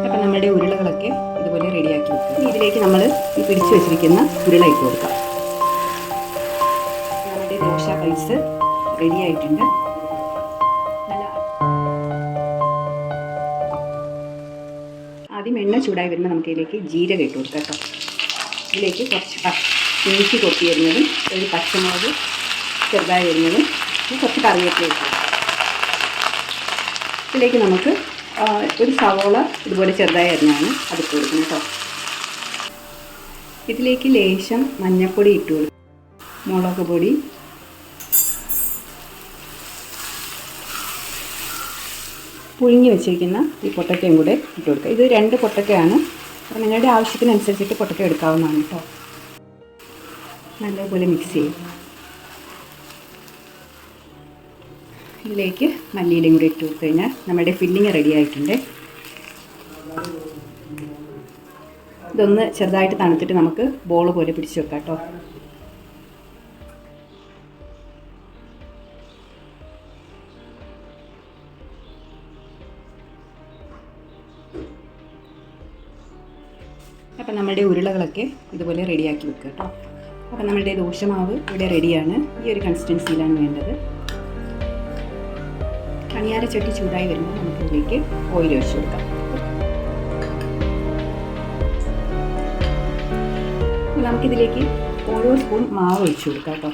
അപ്പം നമ്മുടെ ഉരുളകളൊക്കെ ഇതുപോലെ റെഡിയാക്കി വെക്കുക. ഇതിലേക്ക് നമ്മൾ ഈ പിടിച്ചു വെച്ചിരിക്കുന്ന ഉരുള ഇട്ട് കൊടുക്കാം. നമ്മുടെ ദോശ പൈസ് റെഡി ആയിട്ടുണ്ട്. ആദ്യം എണ്ണ ചൂടായി വരുമ്പോൾ നമുക്ക് ഇതിലേക്ക് ജീരകം ഇട്ട് കൊടുക്കാം കേട്ടോ. ഇതിലേക്ക് കുറച്ച് ഇഞ്ചി കൊത്തി വരുന്നതും ഒരു പച്ചമുളക് ചെറുതായി വരുന്നതും കുറച്ച് കറിവേപ്പില ഇട്ട് കൊടുക്കാം. ഇതിലേക്ക് നമുക്ക് ഒരു സവോള ഇതുപോലെ ചെറുതായി അരിഞ്ഞാണ് അതിട്ട് കൊടുക്കുന്നത് കേട്ടോ. ഇതിലേക്ക് ലേശം മഞ്ഞൾപ്പൊടി ഇട്ട് കൊടുക്കും, മുളക് പൊടി, പുഴുങ്ങി വെച്ചിരിക്കുന്ന ഈ പൊട്ടക്കയും കൂടെ ഇട്ട് കൊടുക്കുക. ഇത് 2 പൊട്ടക്കയാണ്. അപ്പോൾ നിങ്ങളുടെ ആവശ്യത്തിനനുസരിച്ചിട്ട് പൊട്ടക്ക എടുക്കാവുന്നതാണ് കേട്ടോ. നല്ലപോലെ മിക്സ് ചെയ്യും. ഇതിലേക്ക് മല്ലിയിലയും കൂടി ഇട്ട് കൊടുത്തു കഴിഞ്ഞാൽ നമ്മുടെ ഫില്ലിങ് റെഡി ആയിട്ടുണ്ട്. ഇതൊന്ന് ചെറുതായിട്ട് തണുത്തിട്ട് നമുക്ക് ബോൾ പോലെ പിടിച്ച് വെക്കാം കേട്ടോ. അപ്പം നമ്മുടെ ഉരുളകളൊക്കെ ഇതുപോലെ റെഡിയാക്കി വെക്കുക കേട്ടോ. അപ്പം നമ്മുടെ ദോശമാവ് ഇവിടെ റെഡിയാണ്. ഈ ഒരു കൺസിസ്റ്റൻസിയിലാണ് വേണ്ടത്. കണിയാരച്ചട്ടി ചൂടായി വരുമ്പോൾ നമുക്ക് ഇതിലേക്ക് ഓയിൽ ഒഴിച്ചു കൊടുക്കാം. നമുക്കിതിലേക്ക് ഓരോ സ്പൂൺ മാവ് ഒഴിച്ചു കൊടുക്കാം കേട്ടോ.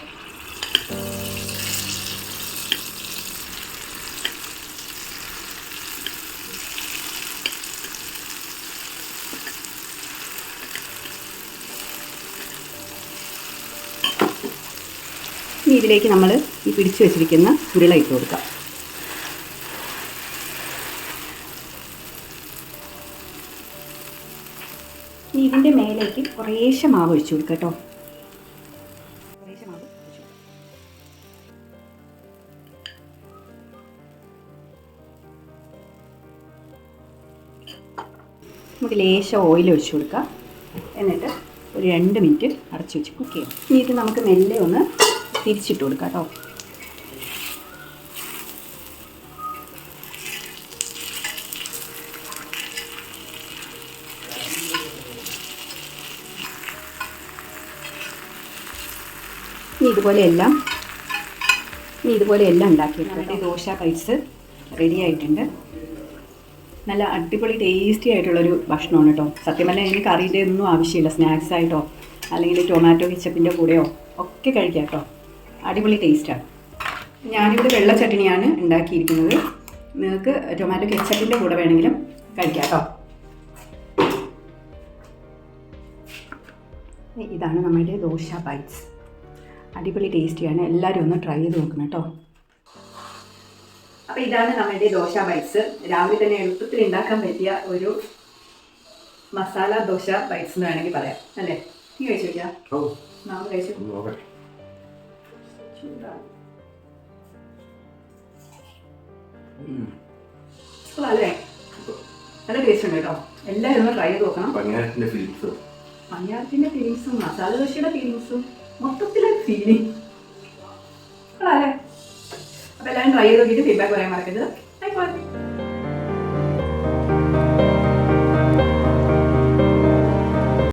ഇനി ഇതിലേക്ക് നമ്മൾ ഈ പിടിച്ചു വെച്ചിരിക്കുന്ന ഉരുള ഇട്ട് കൊടുക്കാം. ഇനി ഇതിൻ്റെ മേലേക്ക് കുറേശ്ശെ മാവ് ഒഴിച്ചു കൊടുക്കാം കേട്ടോ. കുറേശ്ശെ മാവ് ഒഴിച്ചു കൊടുക്കാം. നമുക്ക് ലേശം ഓയിൽ ഒഴിച്ചു കൊടുക്കാം. എന്നിട്ട് ഒരു 2 മിനിറ്റ് അടച്ചു വെച്ച് കുക്ക് ചെയ്യാം. ഇനി ഇത് നമുക്ക് മെല്ലെ ഒന്ന് തിരിച്ചിട്ട് കൊടുക്കാം കേട്ടോ. ഇനി ഇതുപോലെ എല്ലാം ഉണ്ടാക്കിയെടുക്കാം. ദോശ പൈസ് റെഡി ആയിട്ടുണ്ട്. നല്ല അടിപൊളി ടേസ്റ്റി ആയിട്ടുള്ളൊരു ഭക്ഷണമാണ് കേട്ടോ. സത്യം പറഞ്ഞാൽ ഇതിന് കറിയുടെ ഒന്നും ആവശ്യമില്ല. സ്നാക്സ് ആയിട്ടോ അല്ലെങ്കിൽ ടൊമാറ്റോ കെച്ചപ്പിൻ്റെ കൂടെയോ ഒക്കെ കഴിക്കാം കേട്ടോ. അടിപൊളി ടേസ്റ്റാണ്. ഞാനിവിടെ വെള്ള ചട്നിയാണ് ഉണ്ടാക്കിയിരിക്കുന്നത്. നിങ്ങൾക്ക് ടൊമാറ്റോ കെച്ചപ്പിൻ്റെ കൂടെ വേണമെങ്കിലും കഴിക്കാം കേട്ടോ. ഇതാണ് നമ്മുടെ ദോശ ബൈറ്റ്സ്. അടിപൊളി ടേസ്റ്റിയാണ്. എല്ലാവരും ഒന്ന് ട്രൈ ചെയ്ത് നോക്കണം കേട്ടോ. അപ്പോൾ ഇതാണ് നമ്മുടെ ദോശ ബൈറ്റ്സ്. രാവിലെ തന്നെ എളുപ്പത്തിൽ ഉണ്ടാക്കാൻ പറ്റിയ ഒരു മസാല ദോശ ബൈറ്റ്സ് എന്ന് വേണമെങ്കിൽ പറയാം അല്ലേ? നീ കഴിച്ചു വയ്ക്കാം. നാളെ കഴിച്ചു. അല്ലേ, നല്ല ടേസ്റ്റ് ഉണ്ട് കേട്ടോ. എല്ലാവരും ഒന്ന് ട്രൈ ചെയ്ത് നോക്കണം. പണിയാരത്തിൻ്റെ ഫീലിങ്സും മസാല ദോശയുടെ ഫീലിങ്സും മൊത്തത്തിലൊരു ഫീലിംഗ് അല്ലേ? അപ്പോൾ എല്ലാവരും ട്രൈ ചെയ്ത് നോക്കിയിട്ട് ഫീഡ്ബാക്ക് പറയാൻ മറക്കരുത്.